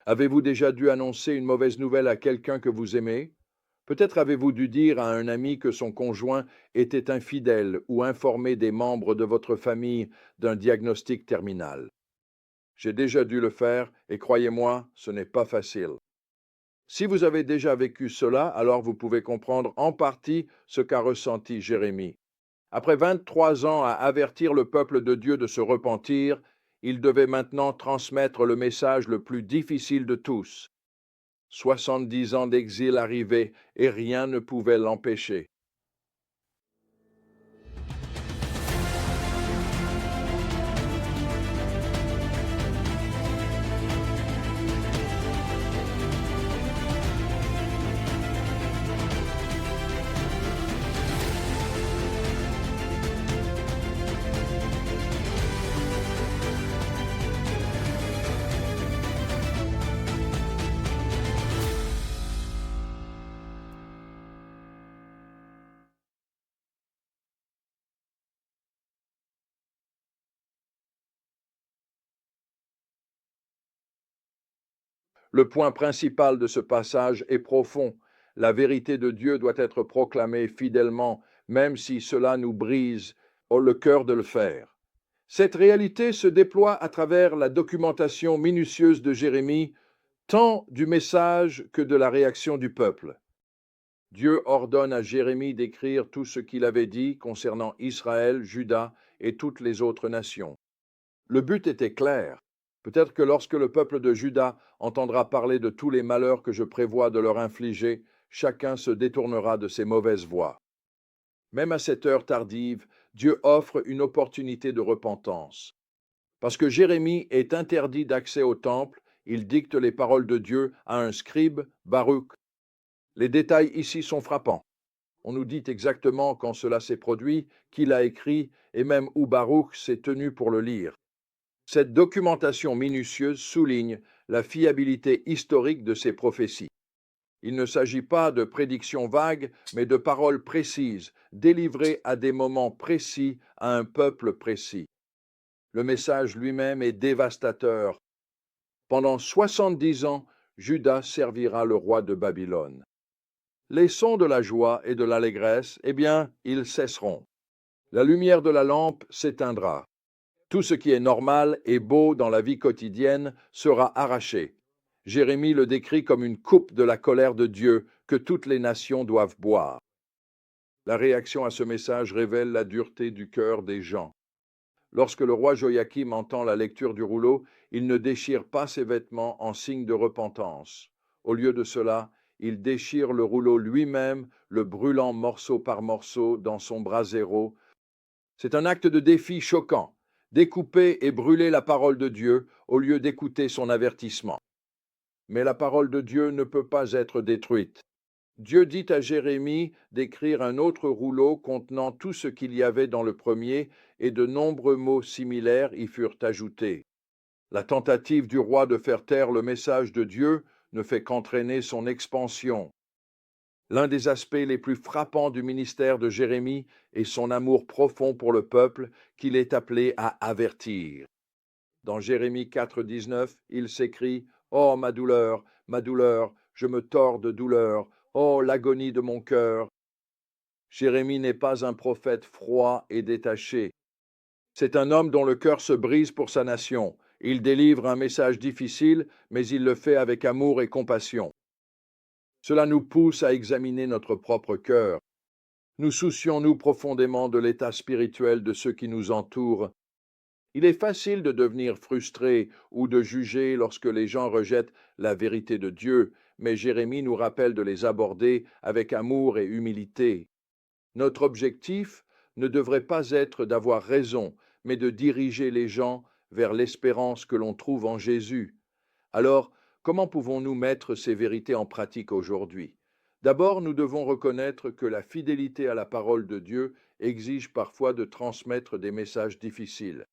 Avez-vous déjà dû annoncer une mauvaise nouvelle à quelqu'un que vous aimez? Peut-être avez-vous dû dire à un ami que son conjoint était infidèle ou informer des membres de votre famille d'un diagnostic terminal. J'ai déjà dû le faire et croyez-moi, ce n'est pas facile. Si vous avez déjà vécu cela, alors vous pouvez comprendre en partie ce qu'a ressenti Jérémie. Après 23 ans à avertir le peuple de Dieu de se repentir, il devait maintenant transmettre le message le plus difficile de tous. 70 ans d'exil arrivaient et rien ne pouvait l'empêcher. Le point principal de ce passage est profond. La vérité de Dieu doit être proclamée fidèlement, même si cela nous brise le cœur de le faire. Cette réalité se déploie à travers la documentation minutieuse de Jérémie, tant du message que de la réaction du peuple. Dieu ordonne à Jérémie d'écrire tout ce qu'il avait dit concernant Israël, Juda et toutes les autres nations. Le but était clair. Peut-être que lorsque le peuple de Juda entendra parler de tous les malheurs que je prévois de leur infliger, chacun se détournera de ses mauvaises voies. Même à cette heure tardive, Dieu offre une opportunité de repentance. Parce que Jérémie est interdit d'accès au temple, il dicte les paroles de Dieu à un scribe, Baruch. Les détails ici sont frappants. On nous dit exactement quand cela s'est produit, qui l'a écrit et même où Baruch s'est tenu pour le lire. Cette documentation minutieuse souligne la fiabilité historique de ces prophéties. Il ne s'agit pas de prédictions vagues, mais de paroles précises, délivrées à des moments précis à un peuple précis. Le message lui-même est dévastateur. Pendant 70 ans, Juda servira le roi de Babylone. Les sons de la joie et de l'allégresse, eh bien, ils cesseront. La lumière de la lampe s'éteindra. Tout ce qui est normal et beau dans la vie quotidienne sera arraché. Jérémie le décrit comme une coupe de la colère de Dieu que toutes les nations doivent boire. La réaction à ce message révèle la dureté du cœur des gens. Lorsque le roi Joachim entend la lecture du rouleau, il ne déchire pas ses vêtements en signe de repentance. Au lieu de cela, il déchire le rouleau lui-même, le brûlant morceau par morceau dans son brasero. C'est un acte de défi choquant. Découper et brûler la parole de Dieu au lieu d'écouter son avertissement. Mais la parole de Dieu ne peut pas être détruite. Dieu dit à Jérémie d'écrire un autre rouleau contenant tout ce qu'il y avait dans le premier, et de nombreux mots similaires y furent ajoutés. La tentative du roi de faire taire le message de Dieu ne fait qu'entraîner son expansion. L'un des aspects les plus frappants du ministère de Jérémie est son amour profond pour le peuple qu'il est appelé à avertir. Dans Jérémie 4,19, il s'écrie « Oh ma douleur, je me tords de douleur, oh l'agonie de mon cœur ». Jérémie n'est pas un prophète froid et détaché. C'est un homme dont le cœur se brise pour sa nation. Il délivre un message difficile, mais il le fait avec amour et compassion. Cela nous pousse à examiner notre propre cœur. Nous soucions-nous profondément de l'état spirituel de ceux qui nous entourent? Il est facile de devenir frustré ou de juger lorsque les gens rejettent la vérité de Dieu, mais Jérémie nous rappelle de les aborder avec amour et humilité. Notre objectif ne devrait pas être d'avoir raison, mais de diriger les gens vers l'espérance que l'on trouve en Jésus. Alors, comment pouvons-nous mettre ces vérités en pratique aujourd'hui? D'abord, nous devons reconnaître que la fidélité à la parole de Dieu exige parfois de transmettre des messages difficiles.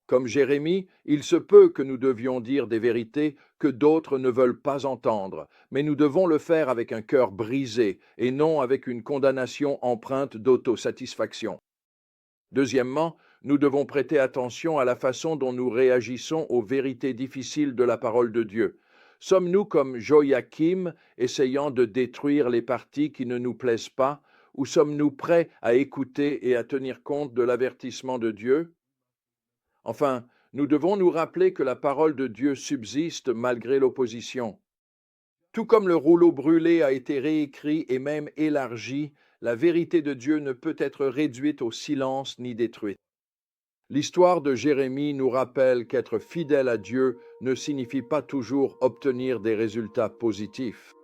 Comme Jérémie, il se peut que nous devions dire des vérités que d'autres ne veulent pas entendre, mais nous devons le faire avec un cœur brisé et non avec une condamnation empreinte d'autosatisfaction. Deuxièmement, nous devons prêter attention à la façon dont nous réagissons aux vérités difficiles de la parole de Dieu. Sommes-nous comme Joachim, essayant de détruire les parties qui ne nous plaisent pas, ou sommes-nous prêts à écouter et à tenir compte de l'avertissement de Dieu? Enfin, nous devons nous rappeler que la parole de Dieu subsiste malgré l'opposition. Tout comme le rouleau brûlé a été réécrit et même élargi, la vérité de Dieu ne peut être réduite au silence ni détruite. L'histoire de Jérémie nous rappelle qu'être fidèle à Dieu ne signifie pas toujours obtenir des résultats positifs.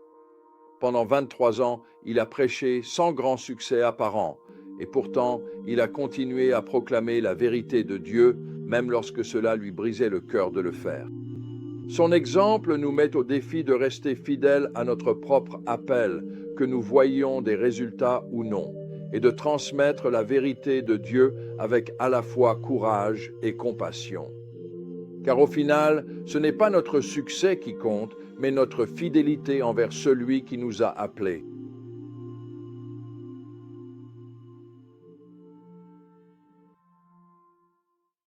Pendant 23 ans, il a prêché sans grand succès apparent, et pourtant il a continué à proclamer la vérité de Dieu, même lorsque cela lui brisait le cœur de le faire. Son exemple nous met au défi de rester fidèles à notre propre appel, que nous voyions des résultats ou non, et de transmettre la vérité de Dieu avec à la fois courage et compassion. Car au final, ce n'est pas notre succès qui compte, mais notre fidélité envers celui qui nous a appelés.